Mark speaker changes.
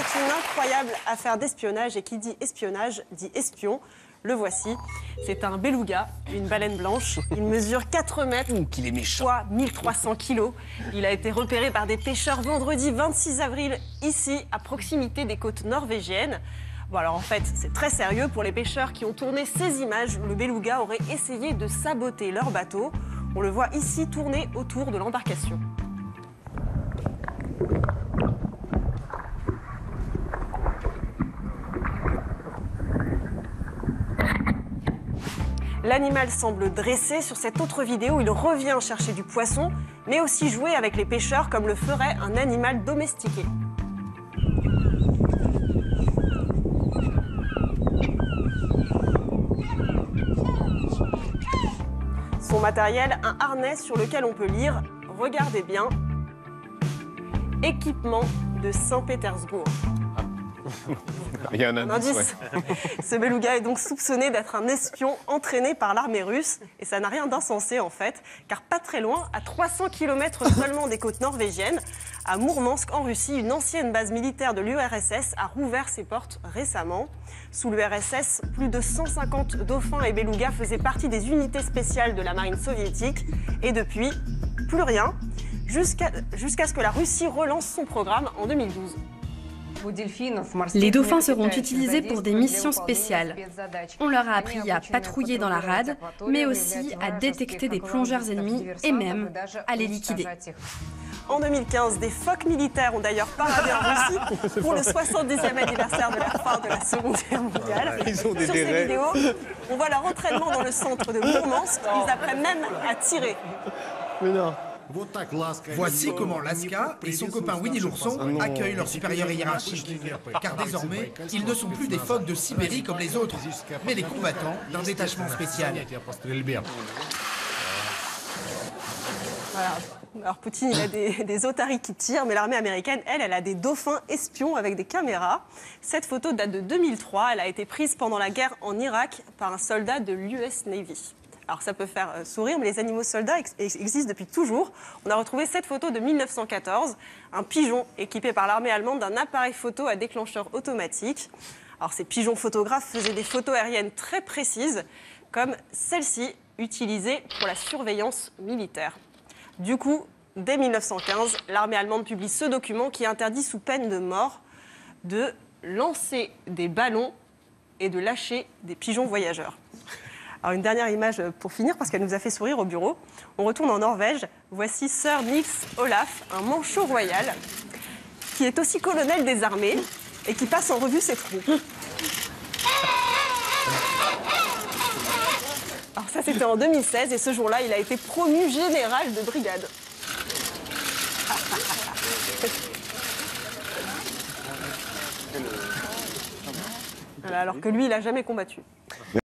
Speaker 1: C'est une incroyable affaire d'espionnage et qui dit espionnage dit espion. Le voici. C'est un beluga, une baleine blanche. Il mesure 4 mètres,
Speaker 2: qu'il est méchant.
Speaker 1: poids 1300 kilos. Il a été repéré par des pêcheurs vendredi 26 avril, ici, à proximité des côtes norvégiennes. Bon, alors en fait, c'est très sérieux. Pour les pêcheurs qui ont tourné ces images, le beluga aurait essayé de saboter leur bateau. On le voit ici tourner autour de l'embarcation. L'animal semble dressé. Sur cette autre vidéo, il revient chercher du poisson, mais aussi jouer avec les pêcheurs comme le ferait un animal domestiqué. Son matériel, un harnais sur lequel on peut lire, regardez bien, équipement de Saint-Pétersbourg.
Speaker 2: Il y a un indice.
Speaker 1: Ouais. Ce beluga est donc soupçonné d'être un espion entraîné par l'armée russe. Et ça n'a rien d'insensé en fait, car pas très loin, à 300 km seulement des côtes norvégiennes, à Mourmansk en Russie, une ancienne base militaire de l'URSS a rouvert ses portes récemment. Sous l'URSS, plus de 150 dauphins et belugas faisaient partie des unités spéciales de la marine soviétique. Et depuis, plus rien, jusqu'à ce que la Russie relance son programme en 2012.
Speaker 3: Les dauphins seront utilisés pour des missions spéciales. On leur a appris à patrouiller dans la rade, mais aussi à détecter des plongeurs ennemis et même à les liquider.
Speaker 1: En 2015, des phoques militaires ont d'ailleurs paradé en Russie pour le 70e anniversaire de la fin de la Seconde Guerre mondiale.
Speaker 2: Ils ont des
Speaker 1: Sur ces
Speaker 2: dérets.
Speaker 1: vidéos, on voit leur entraînement dans le centre de Mourmansk. Ils apprennent même à tirer.
Speaker 2: Mais non.
Speaker 4: Voici comment Laska et son copain Winnie l'ourson accueillent leur supérieur hiérarchique. Car désormais, ils ne sont plus des phoques de Sibérie comme les autres, mais les combattants d'un détachement spécial.
Speaker 1: Voilà. Alors Poutine, il a des otaries qui tirent, mais l'armée américaine, elle a des dauphins espions avec des caméras. Cette photo date de 2003. Elle a été prise pendant la guerre en Irak par un soldat de l'US Navy. Alors ça peut faire sourire, mais les animaux soldats existent depuis toujours. On a retrouvé cette photo de 1914, un pigeon équipé par l'armée allemande d'un appareil photo à déclencheur automatique. Alors ces pigeons photographes faisaient des photos aériennes très précises, comme celle-ci, utilisée pour la surveillance militaire. Du coup, dès 1915, l'armée allemande publie ce document qui interdit sous peine de mort de lancer des ballons et de lâcher des pigeons voyageurs. Alors une dernière image pour finir, parce qu'elle nous a fait sourire au bureau. On retourne en Norvège. Voici Sir Nils Olaf, un manchot royal, qui est aussi colonel des armées et qui passe en revue ses troupes. Alors ça, c'était en 2016, et ce jour-là, il a été promu général de brigade. Voilà, alors que lui, il n'a jamais combattu.